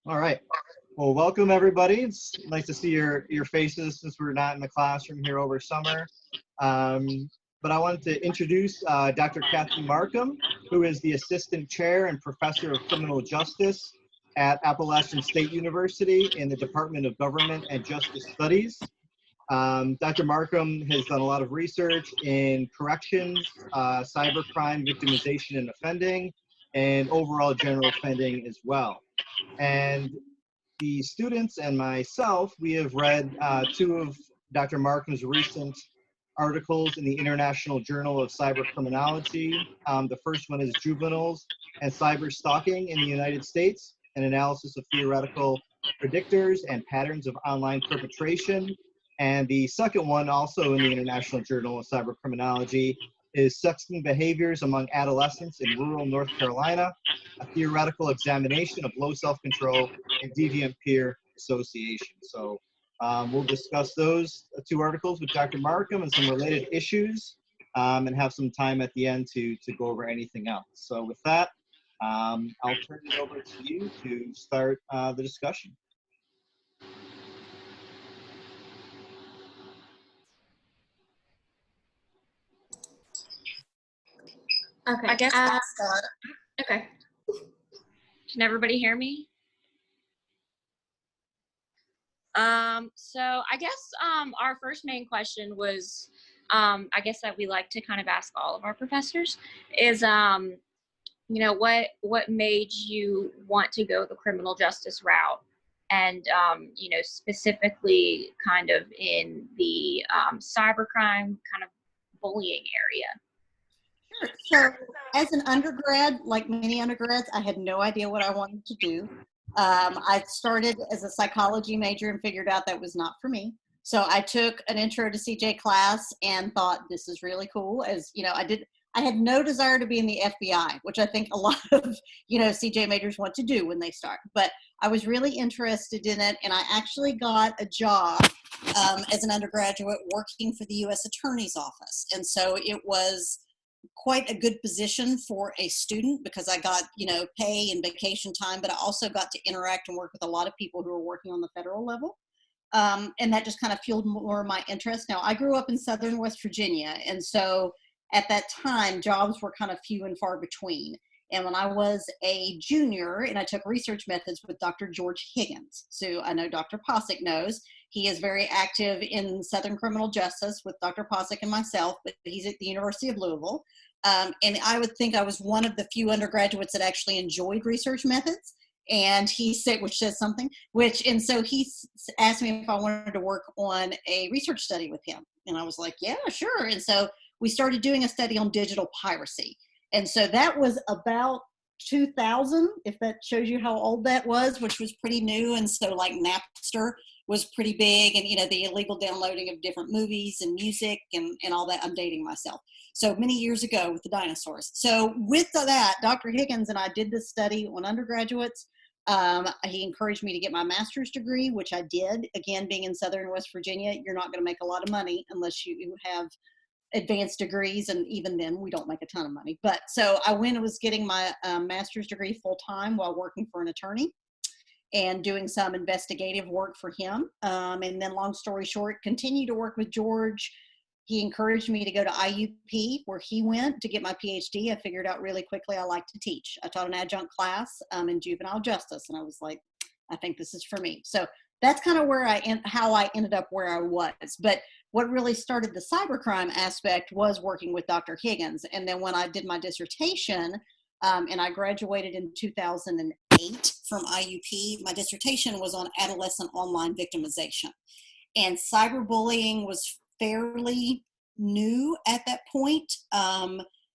All right. Well, welcome everybody. It's nice to see your faces since we're not in the classroom here over summer. But I wanted to introduce Dr. Cathy Marcum, who is the Assistant Chair and Professor of Criminal Justice at Appalachian State University in the Department of Government and Justice Studies. Dr. Marcum has done a lot of research in corrections, cybercrime, victimization and offending, and overall general offending as well. And the students and myself, we have read two of Dr. Marcum's recent articles in the International Journal of Cybercriminology. The first one is Juveniles and Cyber Stalking in the United States, an analysis of theoretical predictors and patterns of online perpetration. And the second one, also in the International Journal of Cybercriminology, is Sexting Behaviors Among Adolescents in Rural North Carolina, a theoretical examination of low self-control and deviant peer association. So we'll discuss those two articles with Dr. Marcum and some related issues, and have some time at the end to go over anything else. So with that, I'll turn it over to you to start the discussion. Okay. I guess I'll start. Okay. Can everybody hear me? So I guess our first main question was, I guess that we like to kind of ask all of our professors is, what made you want to go the criminal justice route, and specifically kind of in the cybercrime kind of bullying area. Sure. So as an undergrad, like many undergrads, I had no idea what I wanted to do. I started as a psychology major and figured out that was not for me. So I took an intro to CJ class and thought, this is really cool. I had no desire to be in the FBI, which I think a lot of, CJ majors want to do when they start. But I was really interested in it, and I actually got a job as an undergraduate working for the U.S. Attorney's Office. And so it was quite a good position for a student because I got, pay and vacation time, but I also got to interact and work with a lot of people who were working on the federal level. And that just kind of fueled more my interest. Now, I grew up in Southern West Virginia, and so at that time, jobs were kind of few and far between. And when I was a junior and I took research methods with Dr. George Higgins, so I know Dr. Posick knows, he is very active in Southern criminal justice with Dr. Posick and myself, but he's at the University of Louisville. And I would think I was one of the few undergraduates that actually enjoyed research methods. And he said, which says something, and so he asked me if I wanted to work on a research study with him. And I was like, yeah, sure. And so we started doing a study on digital piracy. And so that was about 2000, if that shows you how old that was, which was pretty new. And so like Napster was pretty big, and the illegal downloading of different movies and music and all that. I'm dating myself. So many years ago with the dinosaurs. So with that, Dr. Higgins and I did this study on undergraduates. He encouraged me to get my master's degree, which I did. Again, being in Southern West Virginia, you're not going to make a lot of money unless you have advanced degrees, and even then we don't make a ton of money. But so I went and was getting my master's degree full-time while working for an attorney and doing some investigative work for him. And then long story short, continued to work with George. He encouraged me to go to IUP, where he went to get my PhD. I figured out really quickly I like to teach. I taught an adjunct class in juvenile justice, and I was like, I think this is for me. So that's kind of how I ended up where I was. But what really started the cybercrime aspect was working with Dr. Higgins. And then when I did my dissertation, and I graduated in 2008 from IUP, my dissertation was on adolescent online victimization. And cyberbullying was fairly new at that point,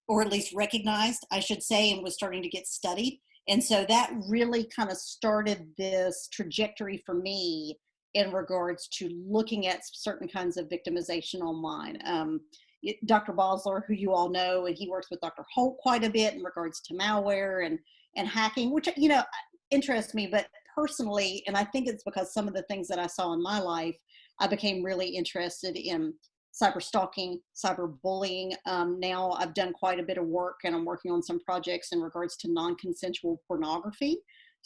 or at least recognized, I should say, and was starting to get studied. And so that really kind of started this trajectory for me in regards to looking at certain kinds of victimization online. Dr. Bosler, who you all know, and he works with Dr. Holt quite a bit in regards to malware and hacking, which, interests me. But personally, and I think it's because some of the things that I saw in my life, I became really interested in cyber stalking, cyber bullying. Now I've done quite a bit of work, and I'm working on some projects in regards to non-consensual pornography.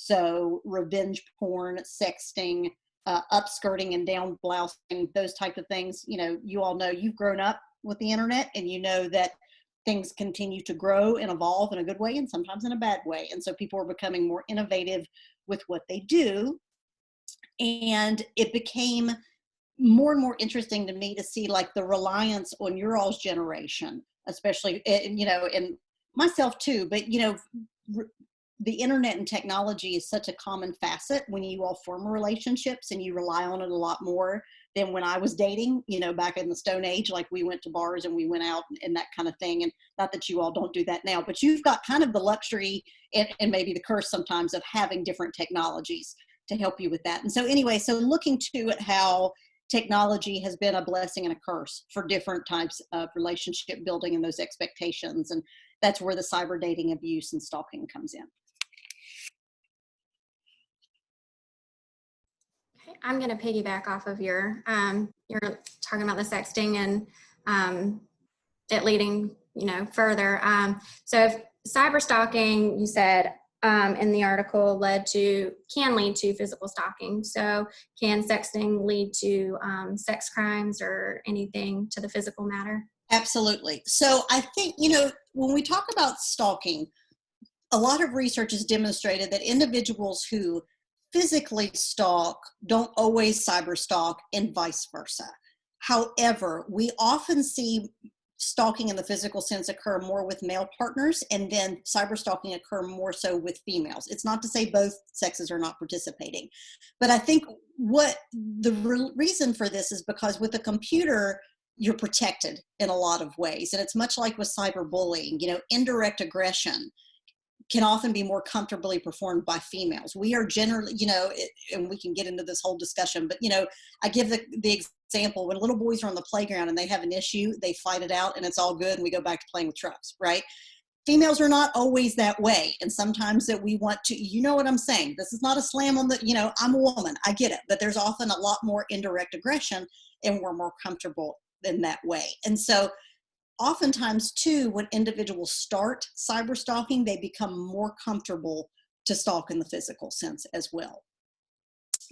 So revenge porn, sexting, upskirting and down blousing, those type of things. You know, you all know, you've grown up with the internet, and you know that things continue to grow and evolve in a good way and sometimes in a bad way. And so people are becoming more innovative with what they do. And it became more and more interesting to me to see like the reliance on your all's generation, especially, you know, and myself too, but you know, the internet and technology is such a common facet when you all form relationships, and you rely on it a lot more than when I was dating, you know, back in the Stone Age. Like, we went to bars and we went out and that kind of thing. And not that you all don't do that now, but you've got kind of the luxury and maybe the curse sometimes of having different technologies to help you with that. And so anyway, so looking to at how technology has been a blessing and a curse for different types of relationship building and those expectations. And that's where the cyber dating abuse and stalking comes in. I'm going to piggyback off of you're talking about the sexting and it leading, you know, further. So if cyber stalking, you said in the article, can lead to physical stalking. So can sexting lead to sex crimes or anything to the physical matter? Absolutely. So I think, you know, when we talk about stalking, a lot of research has demonstrated that individuals who physically stalk don't always cyber stalk, and vice versa. However, we often see stalking in the physical sense occur more with male partners, and then cyber stalking occur more so with females. It's not to say both sexes are not participating, but I think what the reason for this is because with a computer, you're protected in a lot of ways. And it's much like with cyberbullying, you know, indirect aggression can often be more comfortably performed by females. We are generally, you know, and we can get into this whole discussion, but, you know, I give the example, when little boys are on the playground and they have an issue, they fight it out and it's all good and we go back to playing with trucks, right? Females are not always that way. And sometimes that we want to, you know what I'm saying? This is not a slam on the, you know, I'm a woman, I get it, but there's often a lot more indirect aggression and we're more comfortable in that way. And so oftentimes too, when individuals start cyber stalking, they become more comfortable to stalk in the physical sense as well.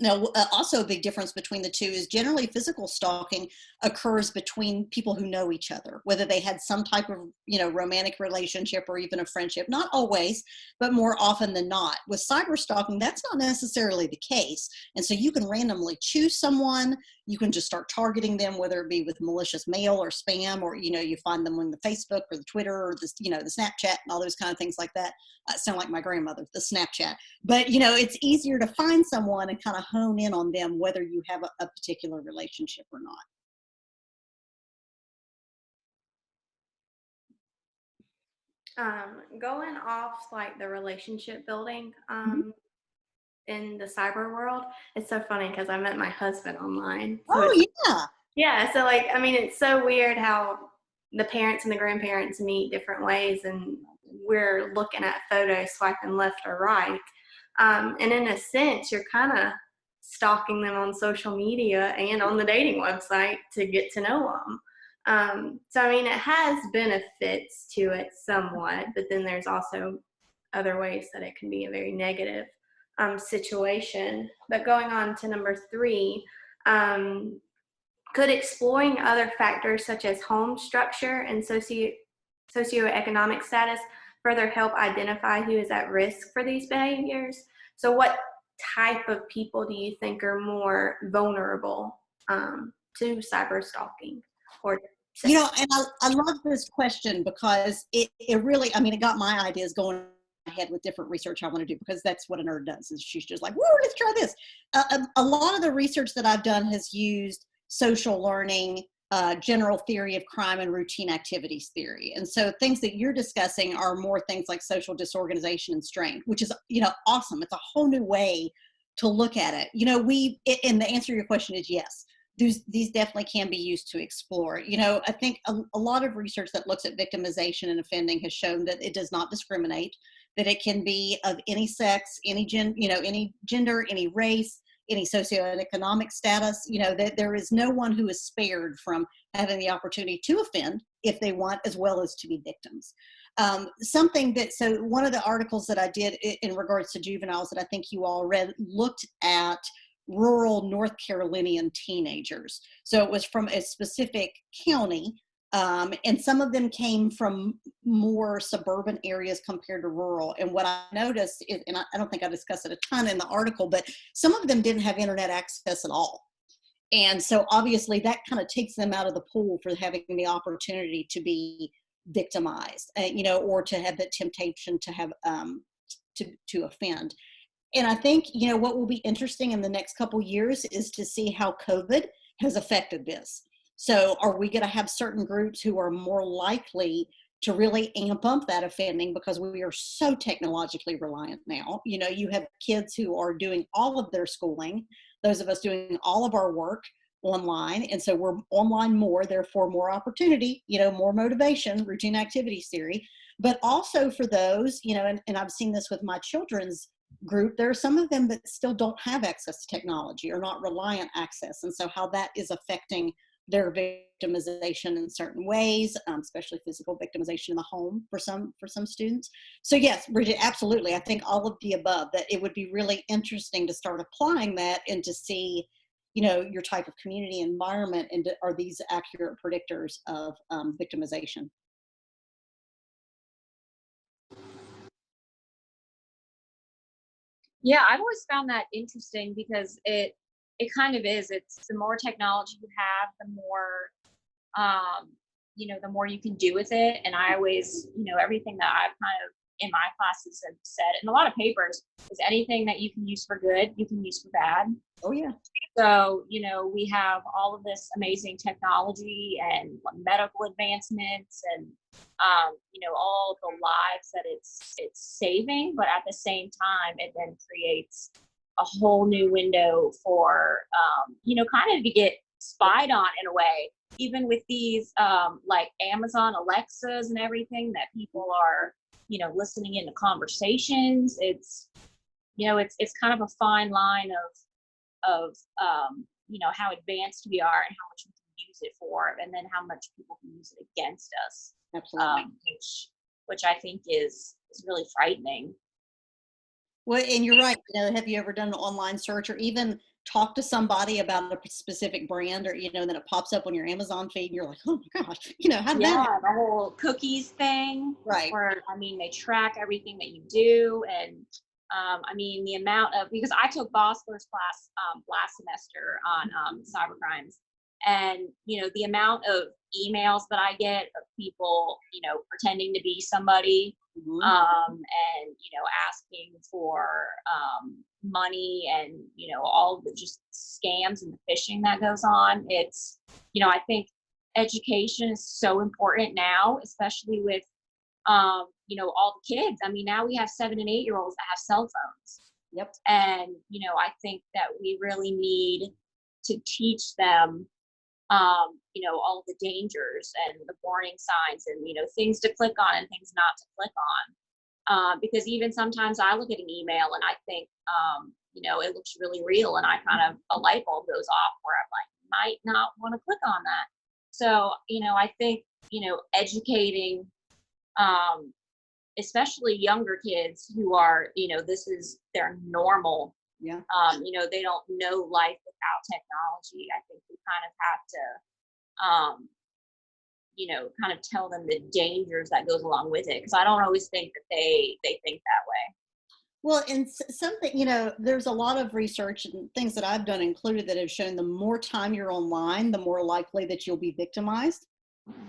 Now, also a big difference between the two is generally physical stalking occurs between people who know each other, whether they had some type of, you know, romantic relationship or even a friendship. Not always, but more often than not. With cyber stalking, that's not necessarily the case. And so you can randomly choose someone, you can just start targeting them, whether it be with malicious mail or spam, or, you know, you find them on the Facebook or the Twitter or the, you know, the Snapchat and all those kind of things like that. Sound like my grandmother, the Snapchat. But, you know, it's easier to find someone and kind of hone in on them, whether you have a particular relationship or not. Going off like the relationship building in the cyber world, it's so funny because I met my husband online. So oh, yeah. Yeah, so like, I mean, it's so weird how the parents and the grandparents meet different ways, and we're looking at photos, swiping left or right. And in a sense, you're kind of stalking them on social media and on the dating website to get to know them. So, I mean, it has benefits to it somewhat, but then there's also other ways that it can be a very negative situation. But going on to number 3, could exploring other factors such as home structure and socioeconomic status further help identify who is at risk for these behaviors? So what type of people do you think are more vulnerable to cyber stalking? Or you know, and I love this question because it really, I mean, it got my ideas going ahead with different research I want to do, because that's what a nerd does, is she's just like, whoa, let's try this. A lot of the research that I've done has used social learning, general theory of crime, and routine activities theory. And so things that you're discussing are more things like social disorganization and strain, which is, you know, awesome. It's a whole new way to look at it. You know, and the answer to your question is yes. These definitely can be used to explore. You know, I think a lot of research that looks at victimization and offending has shown that it does not discriminate, that it can be of any sex, any gender, any race, any socioeconomic status. You know, that there is no one who is spared from having the opportunity to offend if they want, as well as to be victims. Something that, so one of the articles that I did in regards to juveniles that I think you all read looked at rural North Carolinian teenagers. So it was from a specific county, and some of them came from more suburban areas compared to rural. And what I noticed, is, and I don't think I discussed it a ton in the article, but some of them didn't have internet access at all. And so obviously that kind of takes them out of the pool for having the opportunity to be victimized, you know, or to have the temptation to have to offend. And I think, you know, what will be interesting in the next couple years is to see how COVID has affected this. So are we going to have certain groups who are more likely to really amp up that offending because we are so technologically reliant now? You know, you have kids who are doing all of their schooling, those of us doing all of our work online. And so we're online more, therefore more opportunity, you know, more motivation, routine activities theory. But also for those, you know, and I've seen this with my children's group, there are some of them that still don't have access to technology or not reliant access. And so how that is affecting their victimization in certain ways, especially physical victimization in the home for some students. So yes, Bridget, absolutely. I think all of the above, that it would be really interesting to start applying that and to see, you know, your type of community environment, and are these accurate predictors of victimization? Yeah, I've always found that interesting because it kind of is. It's the more technology you have, the more you know, the more you can do with it. And I always, you know, everything that I've kind of in my classes have said, and a lot of papers, is anything that you can use for good, you can use for bad. Oh yeah. So, you know, we have all of this amazing technology and medical advancements and, you know, all the lives that it's saving, but at the same time, it then creates a whole new window for, you know, kind of to get spied on in a way, even with these, like Amazon Alexas and everything that people are, you know, listening into conversations. It's, you know, it's kind of a fine line of you know, how advanced we are and how much we can use it for, and then how much people can use it against us. Absolutely. Which I think is really frightening. Well, and you're right. You know, have you ever done an online search or even talk to somebody about a specific brand, or, you know, then it pops up on your Amazon feed and you're like, oh my gosh, you know, how did that happen? The whole cookies thing. Right. Where, I mean, they track everything that you do. And I mean, the amount of, because I took Bosler's class last semester on cybercrimes, and, you know, the amount of emails that I get of people, you know, pretending to be somebody, and, you know, asking for money, and, you know, all the just scams and the phishing that goes on. It's, you know, I think education is so important now, especially with, you know, all the kids. I mean, now we have 7 and 8 year olds that have cell phones. Yep. And, you know, I think that we really need to teach them, you know, all the dangers and the warning signs and, you know, things to click on and things not to click on. Because even sometimes I look at an email and I think, you know, it looks really real, and I kind of, a light bulb goes off where I'm like, might not want to click on that. So, you know, I think, you know, educating, especially younger kids who are, you know, this is their normal. Yeah. You know, they don't know life without technology. I think we kind of have to, you know, kind of tell them the dangers that goes along with it, because I don't always think that they think that way. Well, and something, you know, there's a lot of research and things that I've done included that have shown the more time you're online, the more likely that you'll be victimized.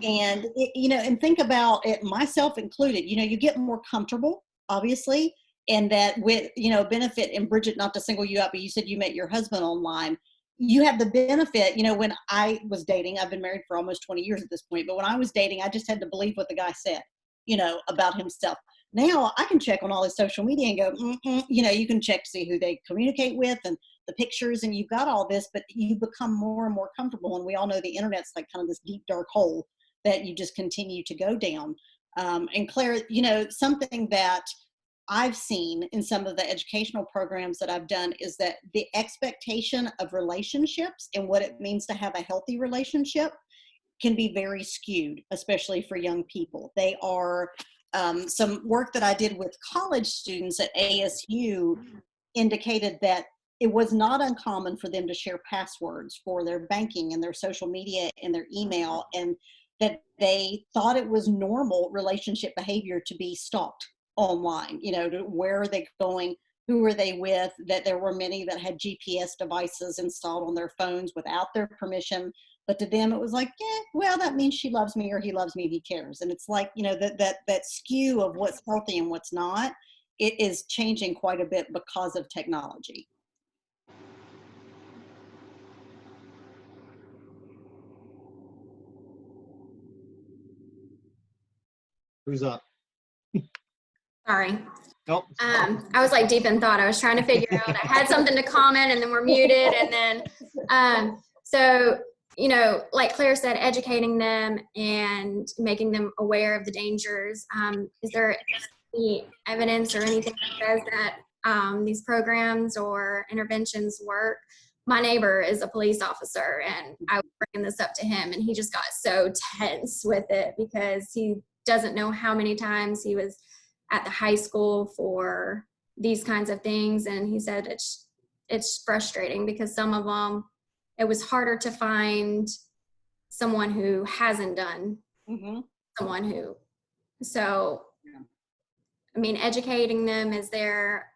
And, you know, and think about it, myself included, you know, you get more comfortable, obviously, and that with, you know, benefit, and Bridget, not to single you out, but you said you met your husband online. You have the benefit, you know, when I was dating, I've been married for almost 20 years at this point, but when I was dating, I just had to believe what the guy said, you know, about himself. Now I can check on all his social media and go, you know, you can check to see who they communicate with and the pictures, and you've got all this, but you become more and more comfortable. And we all know the internet's like kind of this deep, dark hole that you just continue to go down. And Claire, you know, something that I've seen in some of the educational programs that I've done is that the expectation of relationships and what it means to have a healthy relationship can be very skewed, especially for young people. They are some work that I did with college students at ASU indicated that it was not uncommon for them to share passwords for their banking and their social media and their email, and that they thought it was normal relationship behavior to be stalked online. You know, to where are they going? Who are they with? That there were many that had GPS devices installed on their phones without their permission. But to them, it was like, yeah, well, that means she loves me, or he loves me, he cares. And it's like, you know, that skew of what's healthy and what's not, it is changing quite a bit because of technology. Who's up? Sorry. Nope. I was like deep in thought. I was trying to figure out, I had something to comment and then we're muted. And then, so, you know, like Claire said, educating them and making them aware of the dangers. Is there any evidence or anything that says that these programs or interventions work? My neighbor is a police officer, and I was bringing this up to him, and he just got so tense with it because he doesn't know how many times he was at the high school for these kinds of things. And he said it's frustrating because some of them, it was harder to find someone who hasn't done someone who. So, I mean, educating them, is there?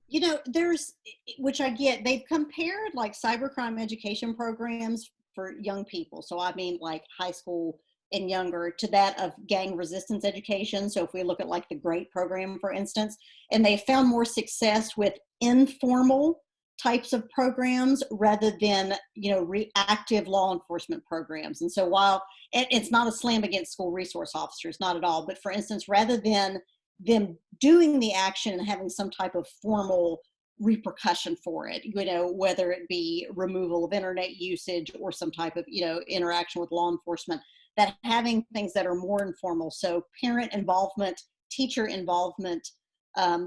You know, there's, which I get, they've compared like cybercrime education programs for young people. So I mean like high school and younger to that of gang resistance education. So if we look at like the GREAT program, for instance, and they found more success with informal types of programs rather than, you know, reactive law enforcement programs. And so while it's not a slam against school resource officers, not at all, but for instance, rather than them doing the action and having some type of formal repercussion for it, you know, whether it be removal of internet usage or some type of, you know, interaction with law enforcement, that having things that are more informal. So parent involvement, teacher involvement,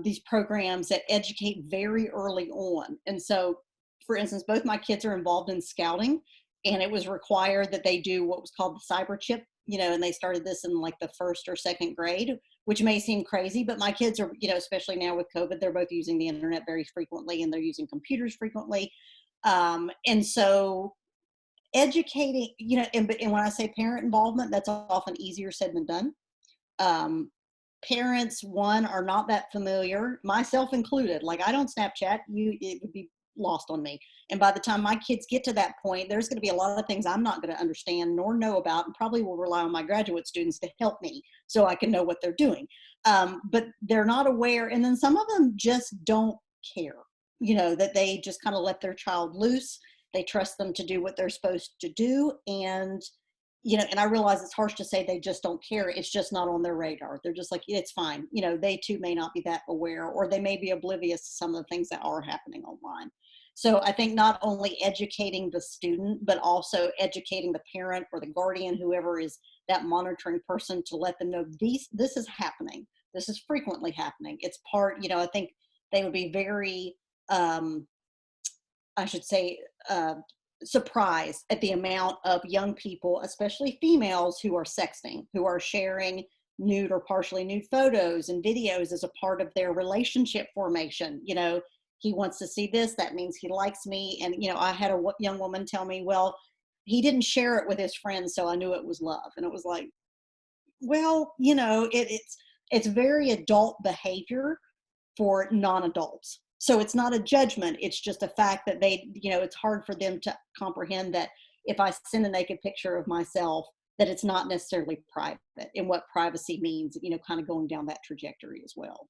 these programs that educate very early on. And so, for instance, both my kids are involved in scouting, and it was required that they do what was called the cyber chip, you know, and they started this in like the first or second grade, which may seem crazy, but my kids are, you know, especially now with COVID, they're both using the internet very frequently and they're using computers frequently. And so educating, you know, and when I say parent involvement, that's often easier said than done. Parents, one, are not that familiar, myself included. Like, I don't Snapchat, it would be lost on me. And by the time my kids get to that point, there's going to be a lot of things I'm not going to understand nor know about, and probably will rely on my graduate students to help me so I can know what they're doing. But they're not aware. And then some of them just don't care, you know, that they just kind of let their child loose. They trust them to do what they're supposed to do. And, you know, and I realize it's harsh to say they just don't care. It's just not on their radar. They're just like, it's fine. You know, they too may not be that aware, or they may be oblivious to some of the things that are happening online. So I think not only educating the student, but also educating the parent or the guardian, whoever is that monitoring person, to let them know this is happening. This is frequently happening. It's part, you know, I think they would be very, I should say, surprised at the amount of young people, especially females, who are sexting, who are sharing nude or partially nude photos and videos as a part of their relationship formation. You know, he wants to see this, that means he likes me. And, you know, I had a young woman tell me, well, he didn't share it with his friends, so I knew it was love. And it was like, well, you know, it's very adult behavior for non-adults. So it's not a judgment. It's just a fact that they, you know, it's hard for them to comprehend that if I send a naked picture of myself, that it's not necessarily private, and what privacy means, you know, kind of going down that trajectory as well.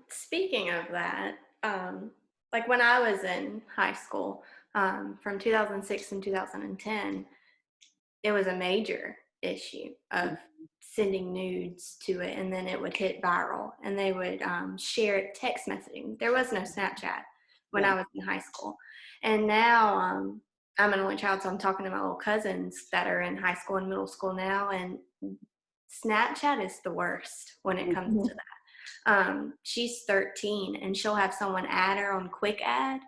Speaking of that, like when I was in high school, from 2006 and 2010, it was a major issue of sending nudes to it, and then it would hit viral, and they would share it text messaging. There was no Snapchat when I was in high school. And now I'm an only child, so I'm talking to my little cousins that are in high school and middle school now, and Snapchat is the worst when it comes to that. She's 13, and she'll have someone add her on quick add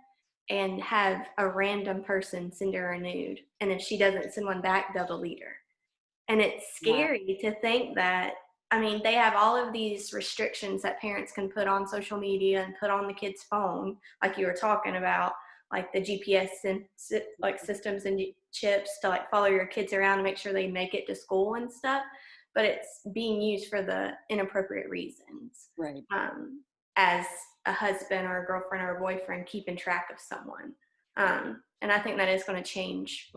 and have a random person send her a nude. And if she doesn't send one back, they'll delete her. And it's scary to think that, I mean, they have all of these restrictions that parents can put on social media and put on the kid's phone, like you were talking about, like the GPS and like systems and chips to like follow your kids around to make sure they make it to school and stuff. But it's being used for the inappropriate reasons. Right. As a husband or a girlfriend or a boyfriend keeping track of someone. And I think that is going to change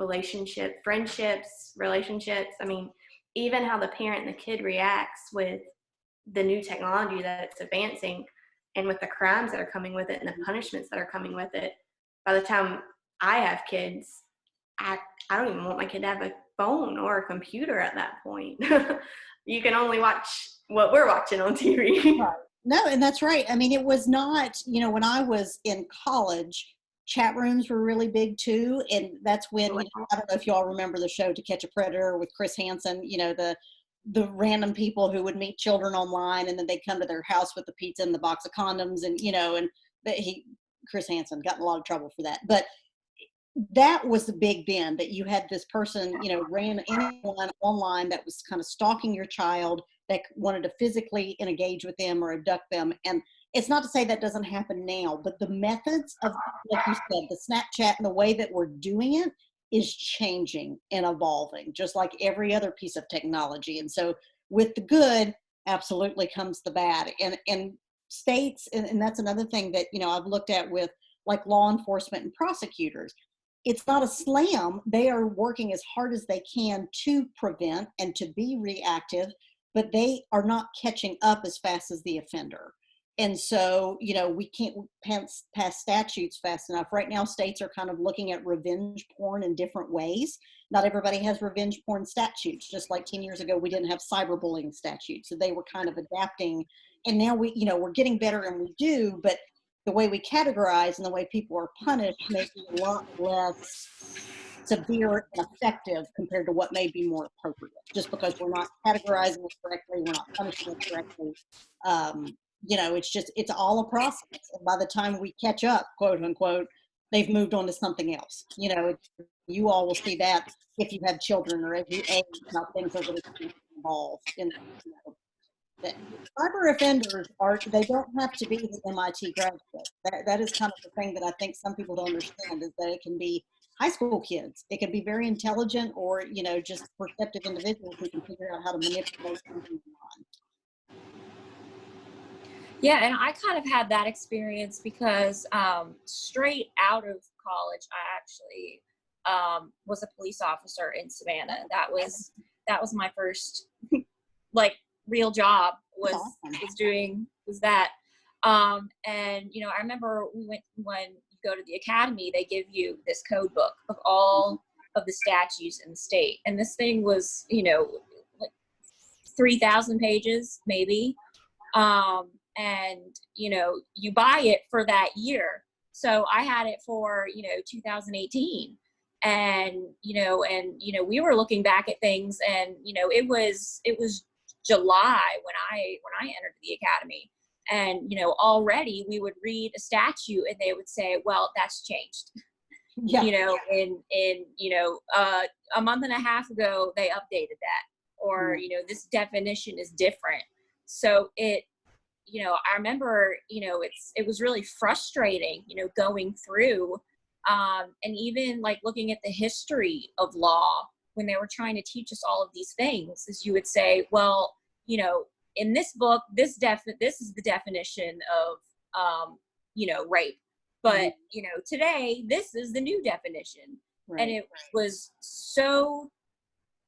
friendships, relationships. I mean, even how the parent and the kid reacts with the new technology that it's advancing and with the crimes that are coming with it and the punishments that are coming with it. By the time I have kids, I don't even want my kid to have a phone or a computer at that point. You can only watch what we're watching on TV. Right. No, and that's right. I mean, it was not, when I was in college, chat rooms were really big too. And that's when, I don't know if you all remember the show To Catch a Predator with Chris Hansen, the random people who would meet children online and then they'd come to their house with the pizza and the box of condoms and, Chris Hansen got in a lot of trouble for that. But that was the big then, that you had this person, ran anyone online that was kind of stalking your child, that wanted to physically engage with them or abduct them. And it's not to say that doesn't happen now, but the methods of, like you said, the Snapchat and the way that we're doing it is changing and evolving, just like every other piece of technology. And so with the good, absolutely comes the bad. And states, and that's another thing that, I've looked at with like law enforcement and prosecutors. It's not a slam. They are working as hard as they can to prevent and to be reactive, but they are not catching up as fast as the offender. And so, we can't pass statutes fast enough. Right now, states are kind of looking at revenge porn in different ways. Not everybody has revenge porn statutes. Just like 10 years ago, we didn't have cyberbullying statutes. So they were kind of adapting. And now we're getting better and we do, but the way we categorize and the way people are punished may be a lot less severe and effective compared to what may be more appropriate, just because we're not categorizing it correctly, we're not punishing it correctly. It's all a process. And by the time we catch up, quote unquote, they've moved on to something else. You all will see that if you have children or as you age, how things are going to evolve. That cyber offenders they don't have to be the MIT graduate. That is kind of the thing that I think some people don't understand, is that it can be high school kids. It can be very intelligent or, just perceptive individuals who can figure out how to manipulate something on. Yeah, and I kind of had that experience because straight out of college, I actually was a police officer in Savannah. That was my first real job was that. And I remember when you go to the academy, they give you this code book of all of the statutes in the state, and this thing was 3,000 pages maybe. And you buy it for that year. So I had it for 2018, and we were looking back at things, and it was July when I entered the academy, and already we would read a statute and they would say, well, that's changed. Yeah. In a month and a half ago they updated that, or this definition is different. So I remember, it was really frustrating, going through, and even like looking at the history of law when they were trying to teach us all of these things, is you would say, well, in this book, this is the definition of, rape, but, today this is the new definition. Right. And it was so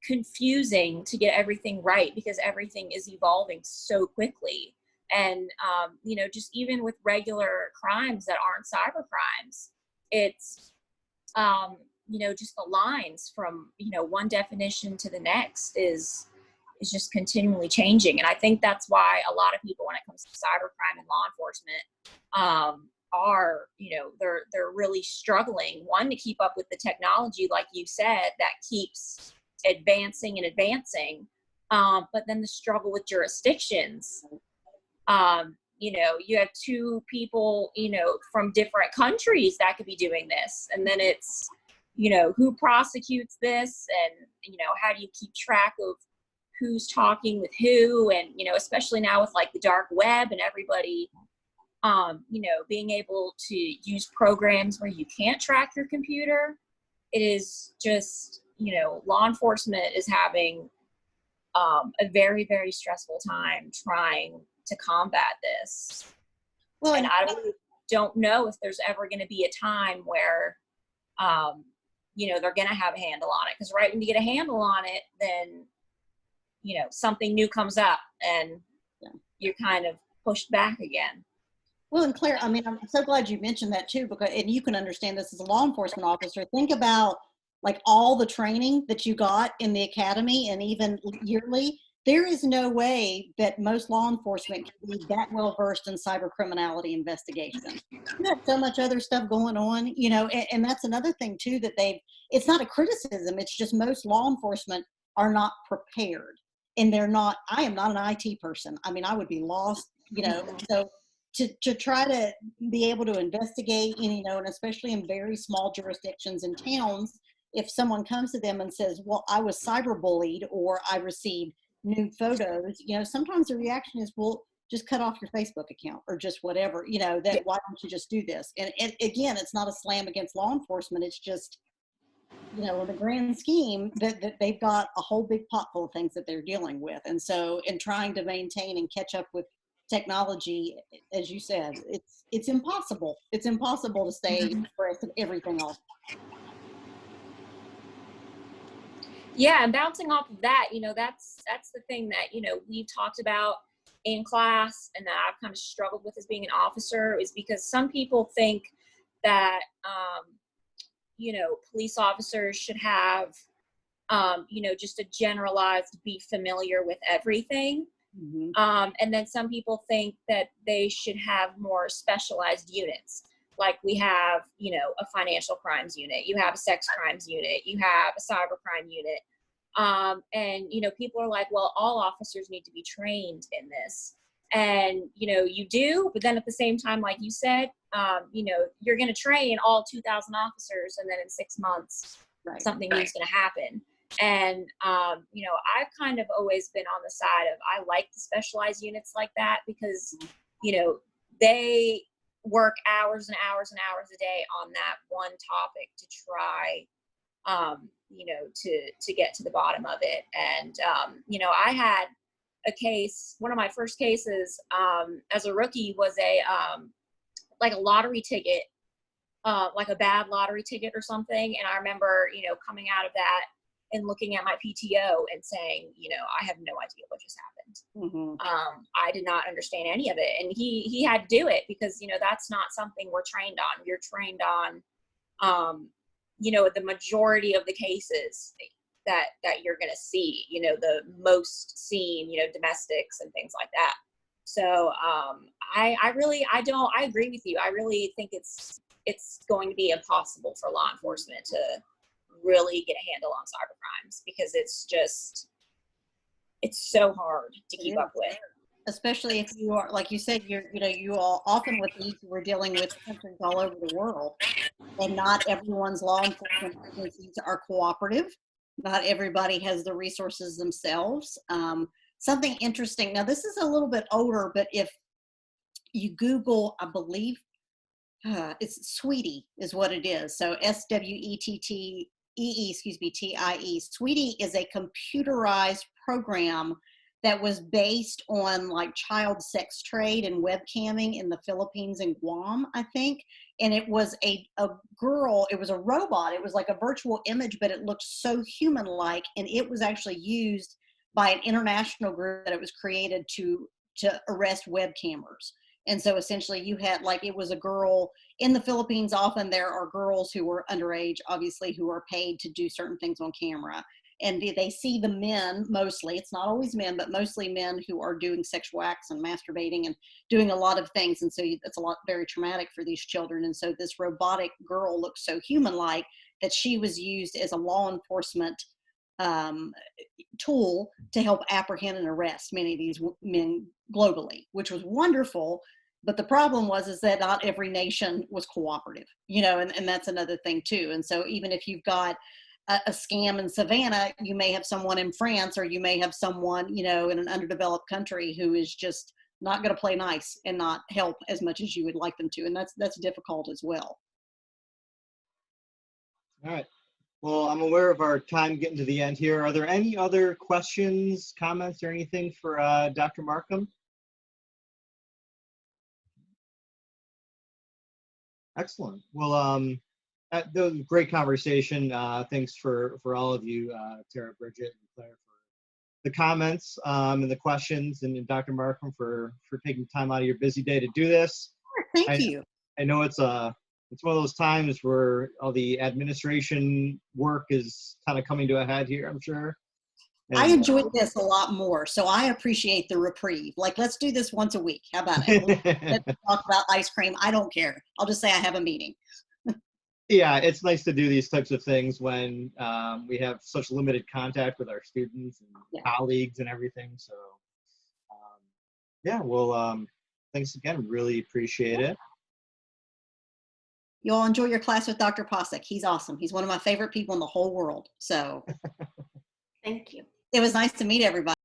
confusing to get everything right because everything is evolving so quickly. And, just even with regular crimes that aren't cyber crimes, it's, just the lines from, one definition to the next is just continually changing. And I think that's why a lot of people, when it comes to cybercrime and law enforcement, are, they're really struggling, one, to keep up with the technology, like you said, that keeps advancing and advancing. But then the struggle with jurisdictions. You have two people, from different countries that could be doing this. And then it's, who prosecutes this, and, how do you keep track of who's talking with who, and, especially now with like the dark web and everybody, being able to use programs where you can't track your computer. It is just, law enforcement is having a very, very stressful time trying to combat this. Well, and I don't know if there's ever going to be a time where, they're going to have a handle on it. Because right when you get a handle on it, then, something new comes up and you're kind of pushed back again. Well, and Claire, I mean, I'm so glad you mentioned that too, because, and you can understand this as a law enforcement officer. Think about like all the training that you got in the academy and even yearly. There is no way that most law enforcement can be that well versed in cyber criminality investigation. You have so much other stuff going on, and that's another thing too, that it's not a criticism. It's just most law enforcement are not prepared, and I am not an IT person. I mean, I would be lost, so to try to be able to investigate, and especially in very small jurisdictions and towns, if someone comes to them and says, well, I was cyberbullied or I received nude photos, sometimes the reaction is, well, just cut off your Facebook account or just whatever, that why don't you just do this? And again, it's not a slam against law enforcement. It's just, in the grand scheme that they've got a whole big pot full of things that they're dealing with. And so in trying to maintain and catch up with technology, as you said, it's impossible. It's impossible to stay abreast of everything else. Yeah, and bouncing off of that, that's the thing that, we've talked about in class and that I've kind of struggled with as being an officer, is because some people think that, police officers should have, just a generalized be familiar with everything. Mm-hmm. And then some people think that they should have more specialized units. Like we have, a financial crimes unit, you have a sex crimes unit, you have a cybercrime unit. And, people are like, well, all officers need to be trained in this. And, you do, but then at the same time, like you said, you're going to train all 2,000 officers, and then in 6 months, something new is going to happen. And, I've kind of always been on the side of, I like the specialized units like that because, they work hours and hours and hours a day on that one topic to try, to get to the bottom of it. And, I had a case, one of my first cases, as a rookie was like a lottery ticket, like a bad lottery ticket or something. And I remember, coming out of that and looking at my PTO and saying, I have no idea what just happened. Mm-hmm. I did not understand any of it. And he had to do it because, that's not something we're trained on. You're trained on, the majority of the cases that you're going to see, the most seen, domestics and things like that. So I agree with you. I really think it's going to be impossible for law enforcement to really get a handle on cyber crimes because it's so hard to keep up with. Especially if you are, like you said, you all often with these, we're dealing with countries all over the world, and not everyone's law enforcement agencies are cooperative. Not everybody has the resources themselves. Something interesting. Now, this is a little bit older, but if you Google, I believe it's Sweetie is what it is. So SWETTEE, TIE. Sweetie is a computerized program that was based on like child sex trade and webcamming in the Philippines and Guam, I think. And it was a girl, it was a robot. It was like a virtual image, but it looked so human-like. And it was actually used by an international group that it was created to arrest webcammers. And so essentially you had like, it was a girl in the Philippines. Often there are girls who are underage, obviously, who are paid to do certain things on camera. And they see the men mostly, it's not always men, but mostly men who are doing sexual acts and masturbating and doing a lot of things. And so it's a lot very traumatic for these children. And so this robotic girl looks so human-like that she was used as a law enforcement tool to help apprehend and arrest many of these men globally, which was wonderful. But the problem is that not every nation was cooperative, and that's another thing too. And so even if you've got a scam in Savannah, you may have someone in France, or you may have someone, in an underdeveloped country who is just not going to play nice and not help as much as you would like them to. And that's difficult as well. All right. Well, I'm aware of our time getting to the end here. Are there any other questions, comments, or anything for Dr. Marcum? Excellent. Well, that was a great conversation. Thanks for all of you, Tara, Bridget, and Claire, for the comments and the questions, and Dr. Marcum for taking time out of your busy day to do this. Thank you. I know it's one of those times where all the administration work is kind of coming to a head here, I'm sure. And, I enjoyed this a lot more, so I appreciate the reprieve. Like, let's do this once a week. How about it? Let's talk about ice cream. I don't care. I'll just say I have a meeting. Yeah, it's nice to do these types of things when we have such limited contact with our students and colleagues and everything. So, yeah, well, thanks again. Really appreciate it. You all enjoy your class with Dr. Posick. He's awesome. He's one of my favorite people in the whole world. So Thank you. it was nice to meet everybody.